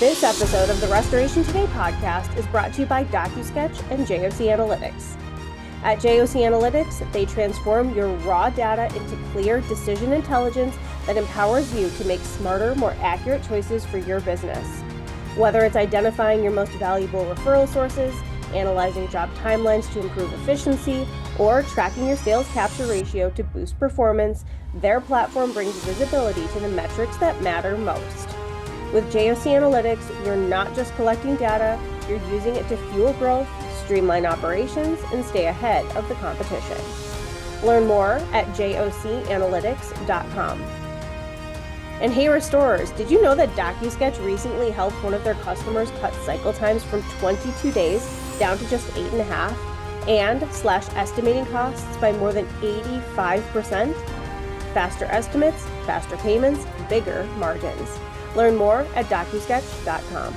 This episode of the Restoration Today podcast is brought to you by DocuSketch and JOC Analytics. At JOC Analytics, they transform your raw data into clear decision intelligence that empowers you to make smarter, more accurate choices for your business. Whether it's identifying your most valuable referral sources, analyzing job timelines to improve efficiency, or tracking your sales capture ratio to boost performance, their platform brings visibility to the metrics that matter most. With JOC Analytics, you're not just collecting data, you're using it to fuel growth, streamline operations, and stay ahead of the competition. Learn more at jocanalytics.com. And hey, restorers, did you know that DocuSketch recently helped one of their customers cut cycle times from 22 days down to just 8.5 and slash estimating costs by more than 85%? Faster estimates, faster payments, bigger margins. Learn more at DocuSketch.com.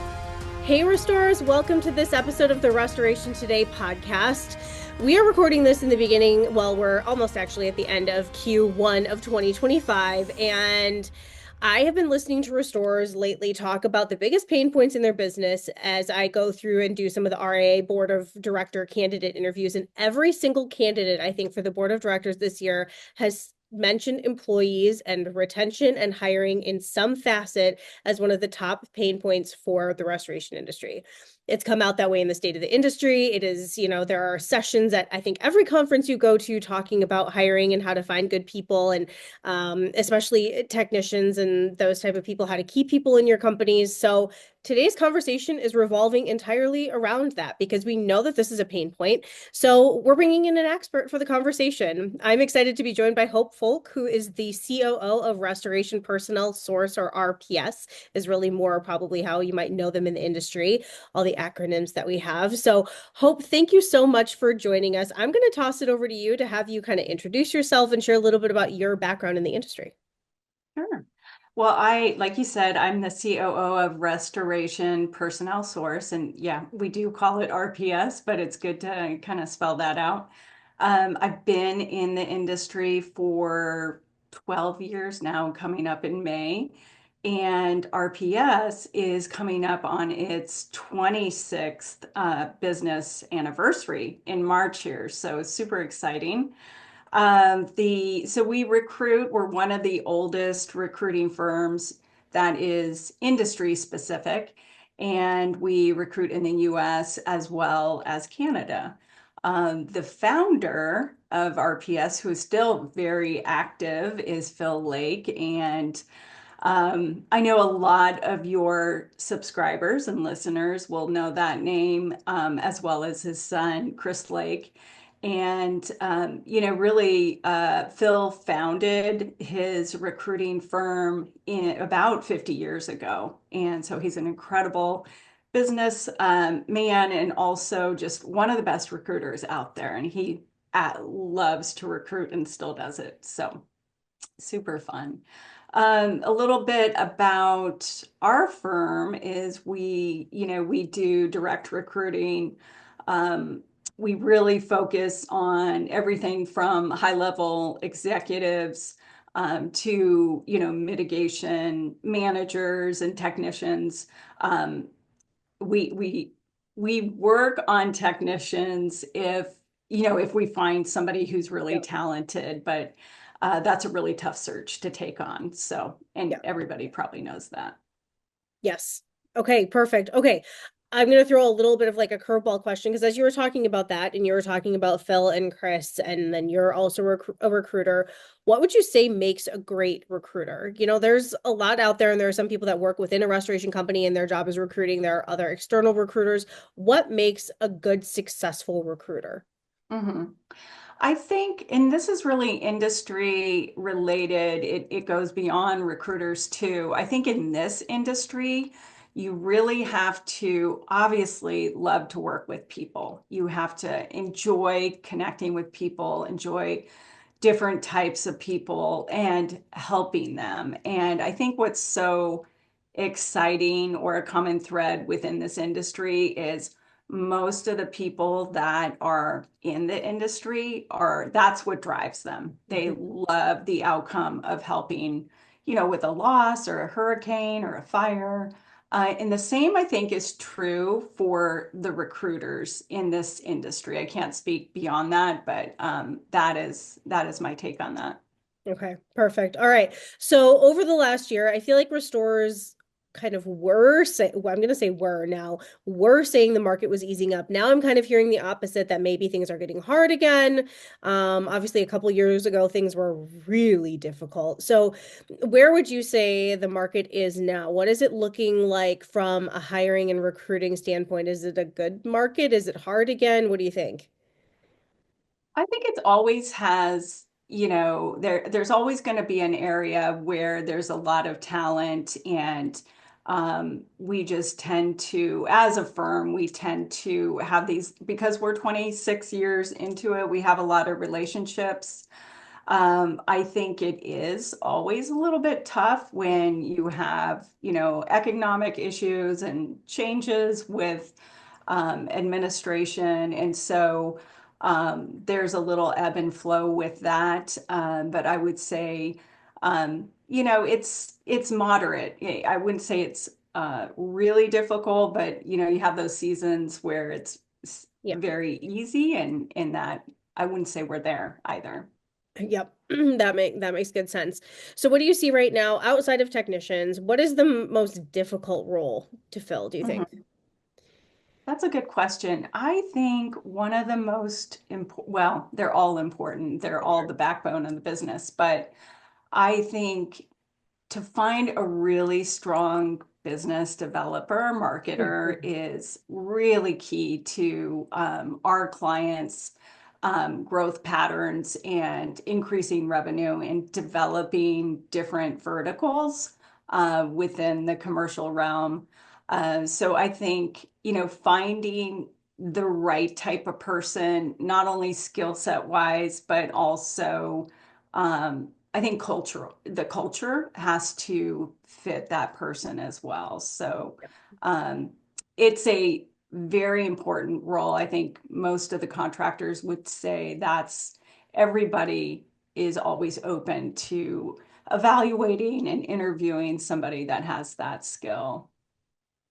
Hey, restorers, welcome to this episode of the Restoration Today podcast. We are recording this in the beginning, well, we're almost actually at the end of Q1 of 2025, and I have been listening to restorers lately talk about the biggest pain points in their business as I go through and do some of the RIA board of director candidate interviews, and every single candidate, I think, for the board of directors this year has mentioned employees and retention and hiring in some facet as one of the top pain points for the restoration industry. It's come out that way in the state of the industry. It is, there are sessions at I think every conference you go to talking about hiring and how to find good people, and especially technicians and those type of people, how to keep people in your companies. So today's conversation is revolving entirely around that because we know that this is a pain point. So we're bringing in an expert for the conversation. I'm excited to be joined by Hope Folk, who is the COO of Restoration Personnel Source, or RPS, is really more probably how you might know them in the industry, all the acronyms that we have. So Hope, thank you so much for joining us. I'm going to toss it over to you to have you kind of introduce yourself and share a little bit about your background in the industry. Sure. Well, like you said, I'm the COO of Restoration Personnel Source. And yeah, we do call it RPS, but it's good to kind of spell that out. I've been in the industry for 12 years now, coming up in May. And RPS is coming up on its 26th business anniversary in March here. So super exciting. So we're one of the oldest recruiting firms that is industry specific, and we recruit in the US as well as Canada. The founder of RPS, who is still very active, is Phil Lake, and I know a lot of your subscribers and listeners will know that name, as well as his son, Chris Lake. And, really, Phil founded his recruiting firm about 50 years ago. And so he's an incredible business man, and also just one of the best recruiters out there. And he loves to recruit and still does it. So super fun. A little bit about our firm is we do direct recruiting. We really focus on everything from high-level executives to, mitigation managers and technicians. We work on technicians if we find somebody who's really talented, but that's a really tough search to take on. So, and everybody probably knows that. Yes. Okay, perfect. Okay. I'm going to throw a little bit of like a curveball question because as you were talking about that and you were talking about Phil and Chris, and then you're also a recruiter, what would you say makes a great recruiter? There's a lot out there, and there are some people that work within a restoration company and their job is recruiting. There are other external recruiters. What makes a good, successful recruiter? Mm-hmm. I think, and this is really industry related, it goes beyond recruiters too. I think in this industry, you really have to obviously love to work with people. You have to enjoy connecting with people, enjoy different types of people and helping them. And I think what's so exciting, or a common thread within this industry, is most of the people that are in the industry that's what drives them. They love the outcome of helping, with a loss or a hurricane or a fire. And the same, I think, is true for the recruiters in this industry. I can't speak beyond that, but that is my take on that. Okay, perfect. All right. So over the last year, I feel like restorers kind of were say, well, I'm going to say were now, were saying the market was easing up. Now I'm kind of hearing the opposite that maybe things are getting hard again. Obviously a couple years ago things were really difficult. So where would you say the market is now? What is it looking like from a hiring and recruiting standpoint? Is it a good market? Is it hard again? What do you think? I think it's always has, there's always going to be an area where there's a lot of talent and we just tend to, as a firm, we tend to have these because we're 26 years into it, we have a lot of relationships. I think it is always a little bit tough when you have, economic issues and changes with administration. And so there's a little ebb and flow with that. But I would say, it's moderate. I wouldn't say it's really difficult, but you have those seasons where it's Yeah. very easy, and in that I wouldn't say we're there either. Yep. That makes good sense. So what do you see right now outside of technicians? What is the most difficult role to fill, do you think? Mhm. That's a good question. I think one of the most important, well, they're all important. They're all the backbone of the business, but I think to find a really strong business developer, marketer Mhm. is really key to our clients' growth patterns and increasing revenue and developing different verticals within the commercial realm. So I think, finding the right type of person, not only skill set wise, but also I think the culture has to fit that person as well. So um, it's a very important role. I think most of the contractors would say that's everybody is always open to evaluating and interviewing somebody that has that skill.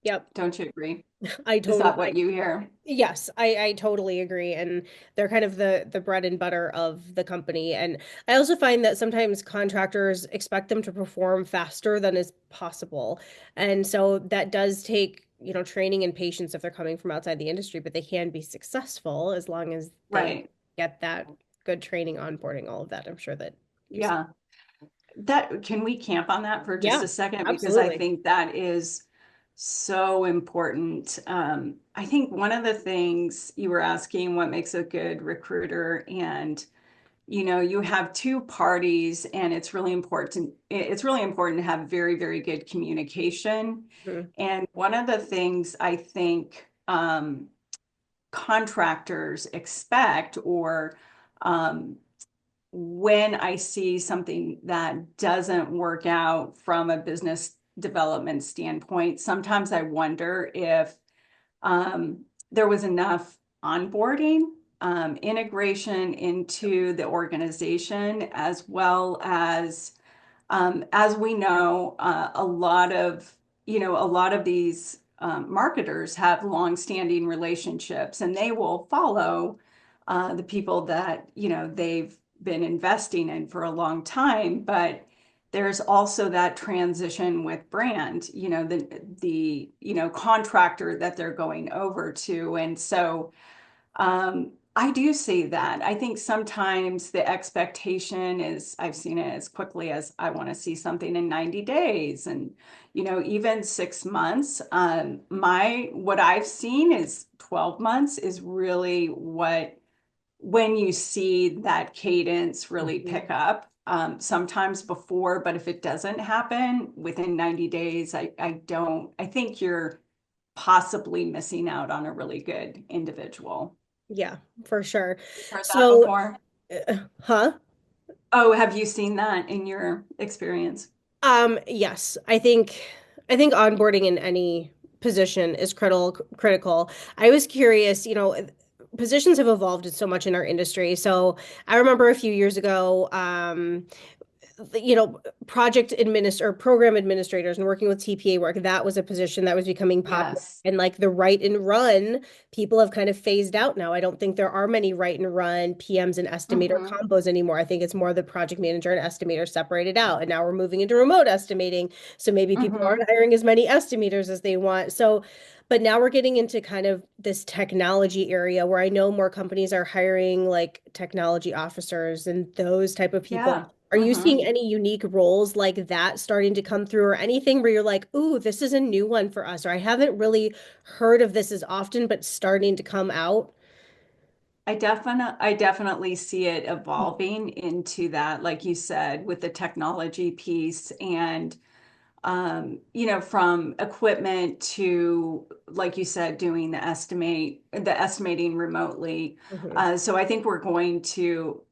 Yep. Don't you agree? I Is that totally what you hear? Yes, I totally agree. And they're kind of the bread and butter of the company. And I also find that sometimes contractors expect them to perform faster than is possible. And so that does take, training and patience if they're coming from outside the industry, but they can be successful as long as they Right. get that good training, onboarding, all of that. I'm sure that you see. Yeah. That can we camp on that for just Yeah, a second? Because I absolutely. think that is so important. I think one of the things you were asking what makes a good recruiter, and you have two parties, and it's really important to have very, very good communication. Mhm. And one of the things I think contractors expect, or um, when I see something that doesn't work out from a business development standpoint, sometimes I wonder if there was enough onboarding, integration into the organization, as we know, a lot of these marketers have long-standing relationships, and they will follow the people that they've been investing in for a long time. But there's also that transition with brand, the contractor that they're going over to, and so I do see that. I think sometimes the expectation is, I've seen it as quickly as I want to see something in 90 days and, even 6 months. What I've seen is 12 months is really when you see that cadence really Mhm. pick up. Sometimes before, but if it doesn't happen within 90 days, I think you're possibly missing out on a really good individual. Yeah, for sure. Heard that So, before? huh? Oh, have you seen that in your experience? Yes, I think onboarding in any position is critical. I was curious, positions have evolved so much in our industry. So I remember a few years ago, project administrator or program administrators and working with TPA work, that was a position that was becoming popular. Yes. And like the write and run, people have kind of phased out now. I don't think there are many write and run PMs and estimator Hmm. combos anymore. I think it's more the project manager and estimator separated out. And now we're moving into remote estimating. So maybe people Hmm. aren't hiring as many estimators as they want. So, but now we're getting into kind of this technology area where I know more companies are hiring like technology officers and those type of people. Yeah. Are you Hmm. seeing any unique roles like that starting to come through or anything where you're like, ooh, this is a new one for us, or I haven't really heard of this as often, but starting to come out? I definitely see it evolving into that, like you said, with the technology piece and from equipment to, like you said, doing the estimating remotely. Mhm. So I think we're going to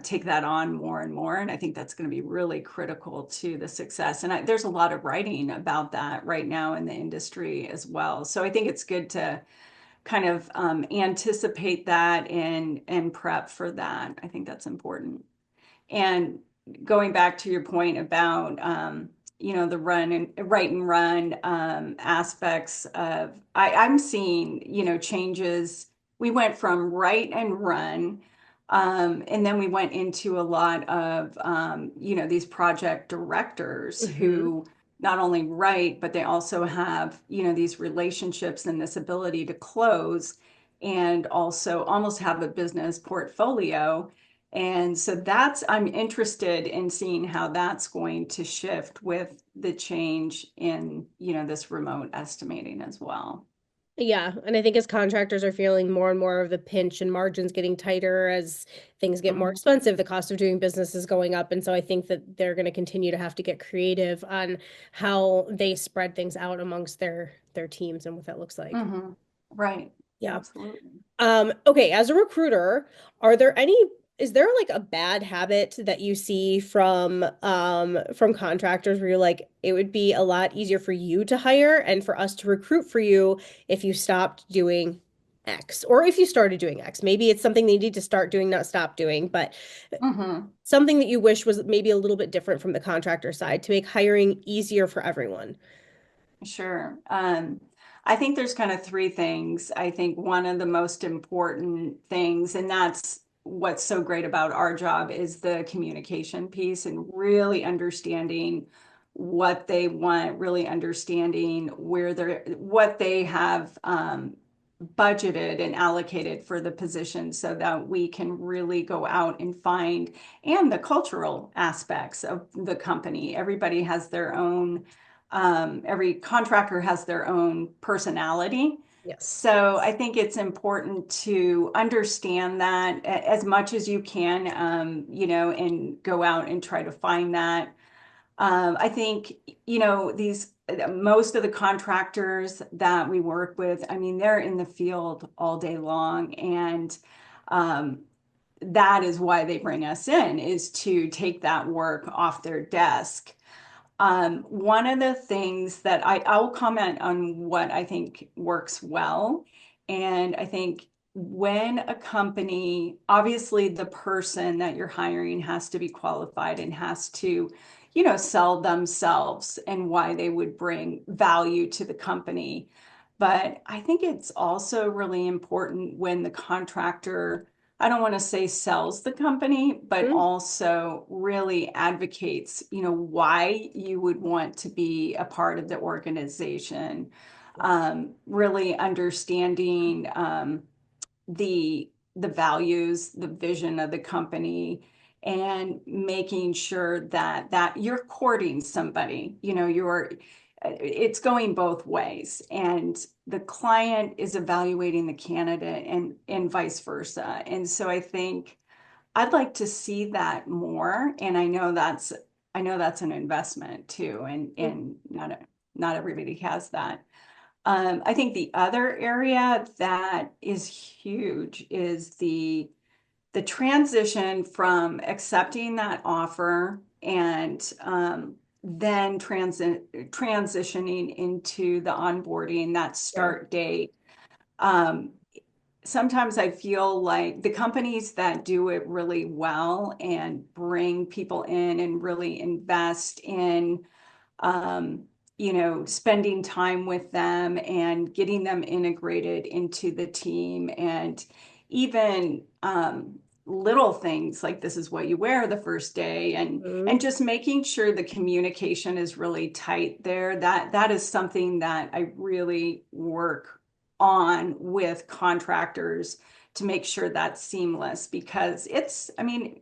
take that on more and more, and I think that's going to be really critical to the success. And there's a lot of writing about that right now in the industry as well. So I think it's good to kind of anticipate that and prep for that. I think that's important. And going back to your point about the run and write and run aspects of I'm seeing, changes. We went from write and run, and then we went into a lot of these project directors Mhm. who not only write, but they also have, these relationships and this ability to close and also almost have a business portfolio. And so I'm interested in seeing how that's going to shift with the change in, this remote estimating as well. Yeah, and I think as contractors are feeling more and more of the pinch and margins getting tighter as things get more Mhm. expensive, the cost of doing business is going up. And so I think that they're going to continue to have to get creative on how they spread things out amongst their teams and what that looks like. Mhm. Right. Yeah. Absolutely. Okay, as a recruiter, are there any, is there like a bad habit that you see from contractors where you're like, it would be a lot easier for you to hire and for us to recruit for you if you stopped doing X, or if you started doing X? Maybe it's something they need to start doing, not stop doing, but Mhm. something that you wish was maybe a little bit different from the contractor side to make hiring easier for everyone. Sure. I think there's kind of three things. I think one of the most important things, and that's what's so great about our job, is the communication piece and really understanding what they want, really understanding what they have budgeted and allocated for the position so that we can really go out and find, and the cultural aspects of the company. Everybody has their own every contractor has their own personality. Yes. So I think it's important to understand that as much as you can, and go out and try to find that. I think, these most of the contractors that we work with, I mean, they're in the field all day long, and um, that is why they bring us in, is to take that work off their desk. One of the things that I'll comment on what I think works well. And I think when a company, obviously the person that you're hiring has to be qualified and has to, sell themselves and why they would bring value to the company. But I think it's also really important when the contractor, I don't want to say sells the company, but Mhm. also really advocates, why you would want to be a part of the organization. Yes. Really understanding the values, the vision of the company, and making sure that you're courting somebody. It's going both ways, and the client is evaluating the candidate, and vice versa. And so I think I'd like to see that more, and I know that's an investment too, and not everybody has that. I think the other area that is huge is the transition from accepting that offer and then transitioning into the onboarding, that Yeah. start date. Um, sometimes I feel like the companies that do it really well and bring people in and really invest in um, spending time with them and getting them integrated into the team and even little things like this is what you wear the first day and Mhm. just making sure the communication is really tight there. That is something that I really work on with contractors to make sure that's seamless because I mean,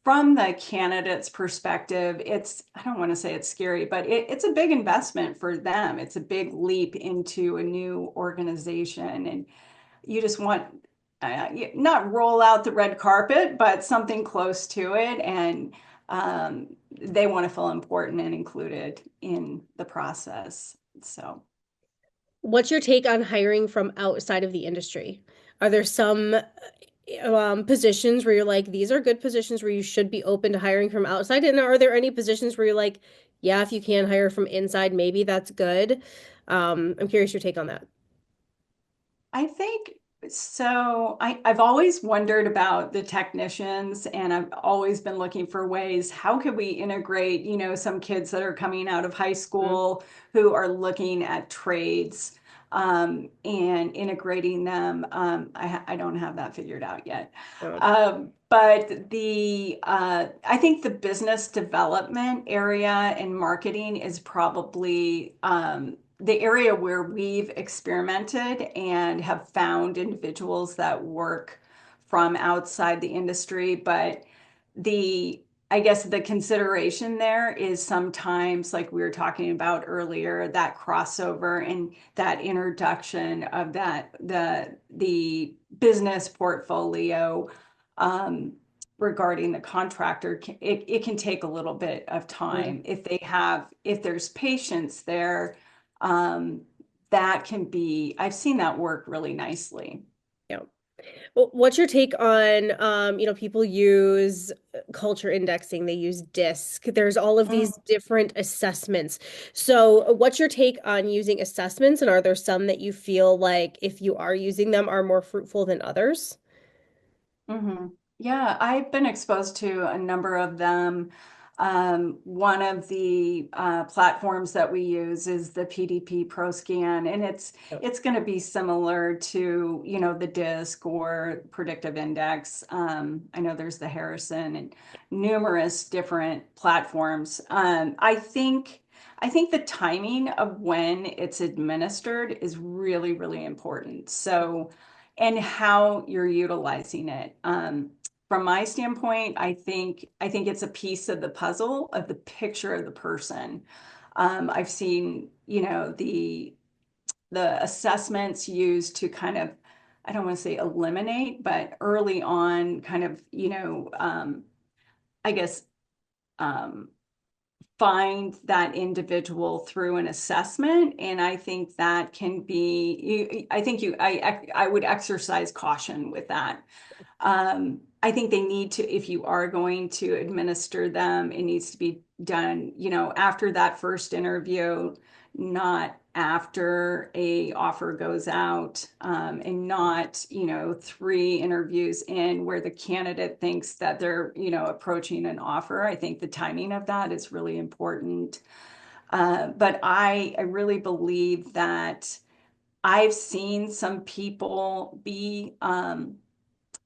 from the candidate's perspective, I don't want to say it's scary, but it's a big investment for them. It's a big leap into a new organization. And you just want, not roll out the red carpet, but something close to it. And they want to feel important and included in the process. So. What's your take on hiring from outside of the industry? Are there some positions where you're like, these are good positions where you should be open to hiring from outside? And are there any positions where you're like, yeah, if you can hire from inside, maybe that's good? I'm curious your take on that. I think so. I've always wondered about the technicians, and I've always been looking for ways, how could we integrate, some kids that are coming out of high Mhm. school who are looking at trades, and integrating them. I don't have that figured out yet. Yeah. But I think the business development area and marketing is probably the area where we've experimented and have found individuals that work from outside the industry. But the, I guess the consideration there is sometimes, like we were talking about earlier, that crossover and that introduction of the business portfolio um, regarding the contractor. It can take a little bit of Mhm. time if there's patience there. um, that can be, I've seen that work really nicely. Yeah. Well, what's your take on, people use culture indexing, they use DISC. There's all of these different assessments. So, what's your take on using assessments, and are there some that you feel like if you are using them are more fruitful than others? Hmm. Yeah, I've been exposed to a number of them. One of the platforms that we use is the PDP ProScan, and Yep. it's going to be similar to the DISC or predictive index. I know there's the Harrison and numerous different platforms. I think the timing of when it's administered is really, really important. So and how you're utilizing it. From my standpoint, I think it's a piece of the puzzle of the picture of the person. I've seen, the assessments used to kind of, I don't want to say eliminate, but early on, kind of, I guess um, find that individual through an assessment. And I think that can be, I think I would exercise caution with that. I think they need to, if you are going to administer them, it needs to be done, after that first interview, not after a offer goes out, and not, three interviews in where the candidate thinks that they're, approaching an offer. I think the timing of that is really important. But I really believe that I've seen some people be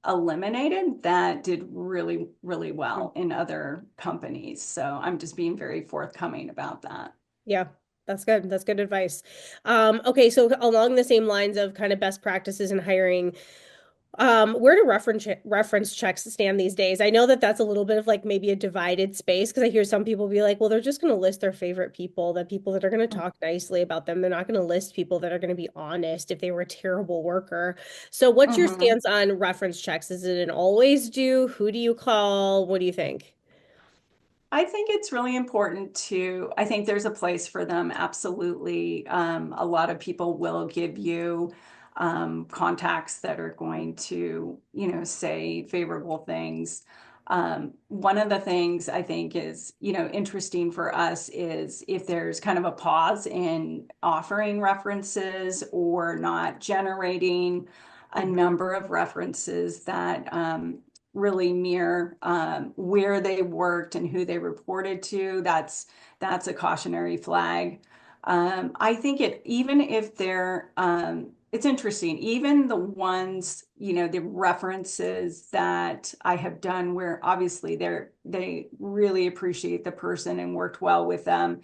eliminated that did really, really well in other companies. So I'm just being very forthcoming about that. Yeah, that's good. That's good advice. Okay, so along the same lines of kind of best practices in hiring, where do reference checks stand these days? I know that that's a little bit of like maybe a divided space because I hear some people be like, well, they're just going to list their favorite people, the people that are going to talk nicely about them. They're not going to list people that are going to be honest if they were a terrible worker. So, what's your Mhm. stance on reference checks? Is it an always do? Who do you call? What do you think? I think it's really important I think there's a place for them, absolutely. A lot of people will give you contacts that are going to, say favorable things. One of the things I think is, interesting for us is if there's kind of a pause in offering references or not generating. a number of references that really mirror where they worked and who they reported to. That's a cautionary flag. I think even if they're it's interesting, even the ones, the references that I have done where obviously they really appreciate the person and worked well with them.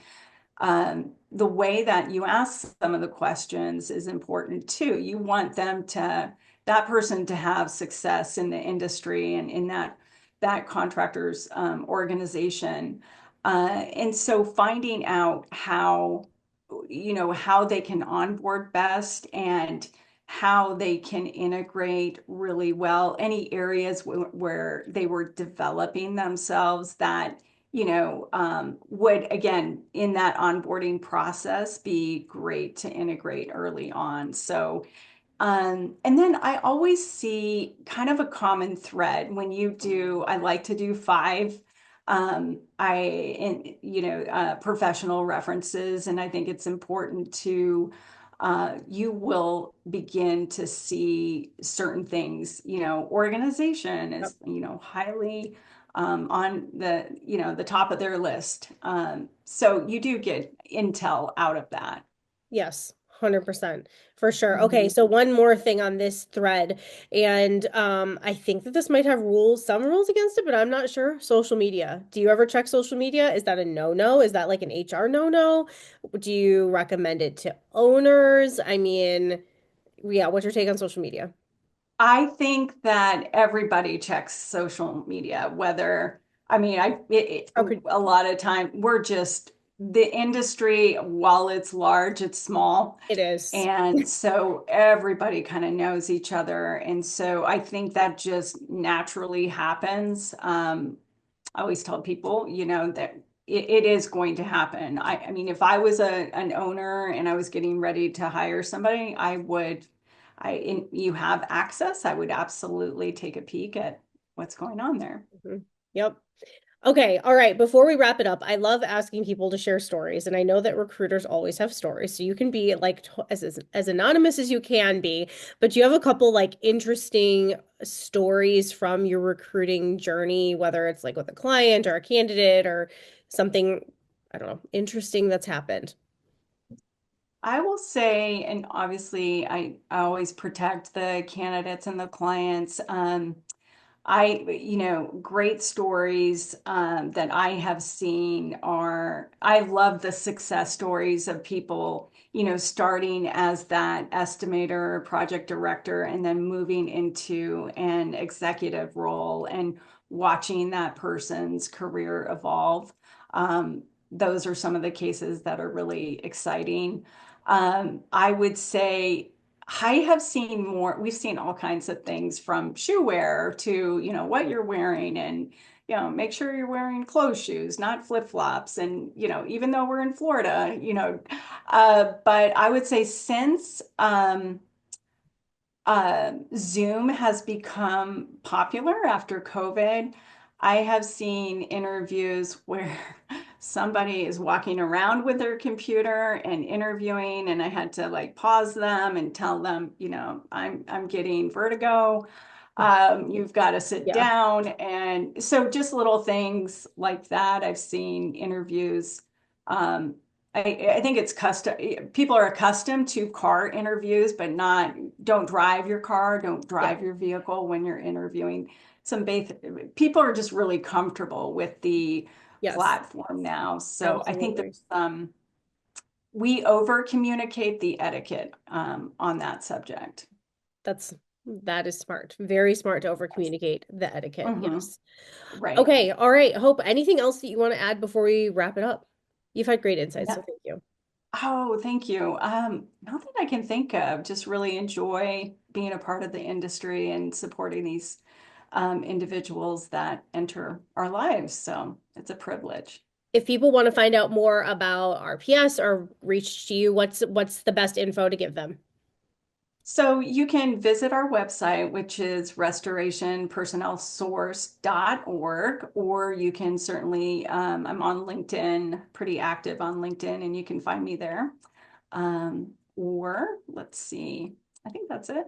The way that you ask some of the questions is important too. You want that person to have success in the industry and in that contractor's organization. And so finding out how they can onboard best and how they can integrate really well, any areas where they were developing themselves that would, again, in that onboarding process, be great to integrate early on. So, and then I always see kind of a common thread when I like to do five, professional references, and I think it's important you will begin to see certain things, organization Yep. is, highly on the top of their list. So you do get intel out of that. Yes, 100% for sure. Okay, Mhm. so one more thing on this thread, and I think that this might have some rules against it, but I'm not sure. Social media. Do you ever check social media? Is that a no-no? Is that like an HR no-no? Do you recommend it to owners? I mean, yeah, what's your take on social media? I think that everybody checks social media, I mean, Okay, a lot of time the industry, while it's large, it's small. it is. And so everybody kind of knows each other. And so I think that just naturally happens. I always tell people, that it is going to happen. I mean, if I was an owner and I was getting ready to hire somebody, you have access, I would absolutely take a peek at what's going on there. Mhm. Yep. Okay, all right. Before we wrap it up, I love asking people to share stories, and I know that recruiters always have stories, so you can be like as anonymous as you can be. But do you have a couple like interesting stories from your recruiting journey, whether it's like with a client or a candidate or something, I don't know, interesting that's happened? I will say, and obviously I always protect the candidates and the clients. Great stories that I have seen I love the success stories of people, starting as that estimator, or project director, and then moving into an executive role and watching that person's career evolve. Those are some of the cases that are really exciting. I would say we've seen all kinds of things from shoe wear to, what you're wearing and, make sure you're wearing closed shoes, not flip-flops. And, even though we're in Florida, but I would say since Zoom has become popular after COVID, I have seen interviews where somebody is walking around with their computer and interviewing, and I had to like pause them and tell them, I'm getting vertigo. You've got to sit Yeah. down. And so just little things like that. I've seen interviews. Um, I think it's custom. People are accustomed to car interviews, but don't drive your car, don't Yeah. drive your vehicle when you're interviewing. People are just really comfortable with the Yes, platform now. So I think absolutely. we over communicate the etiquette on that subject. That is smart. Very smart to over communicate the etiquette. Hmm. Yes. Right. Okay, all right. Hope anything else that you want to add before we wrap it up? You've had great insights, so No- thank you. Oh, thank you. Not that I can think of. Just really enjoy being a part of the industry and supporting these individuals that enter our lives. So it's a privilege. If people want to find out more about RPS or reach to you, what's the best info to give them? So you can visit our website, which is restorationpersonnelsource.org, or you can certainly, I'm on LinkedIn, pretty active on LinkedIn, and you can find me there. Or let's see, I think that's it.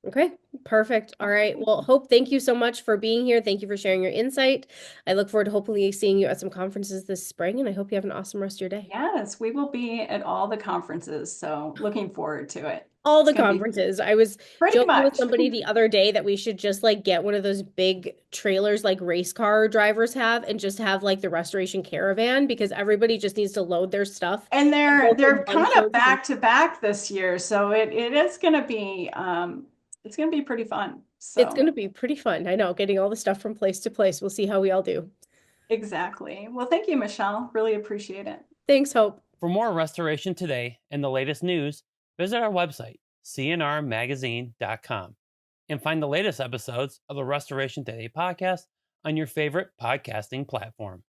Okay, perfect. All right. Well, Hope, thank you so much for being here. Thank you for sharing your insight. I look forward to hopefully seeing you at some conferences this spring, and I hope you have an awesome rest of your day. Yes, we will be at all the conferences, so looking forward to it. All It's the going to be conferences. I was pretty joking with much. somebody the other day that we should just like get one of those big trailers like race car drivers have and just have like the restoration caravan because everybody just needs to load their stuff And and they're go from they're one kind show of to the back to back this year, so it is going to be it's going to be pretty fun. It's going So to be pretty fun. I know, getting all the stuff from place to place. We'll see how we all do. exactly. Well, thank you, Michelle. Really appreciate it. Thanks, Hope. For more restoration today and the latest news, visit our website, cnrmagazine.com, and find the latest episodes of the Restoration Today podcast on your favorite podcasting platform.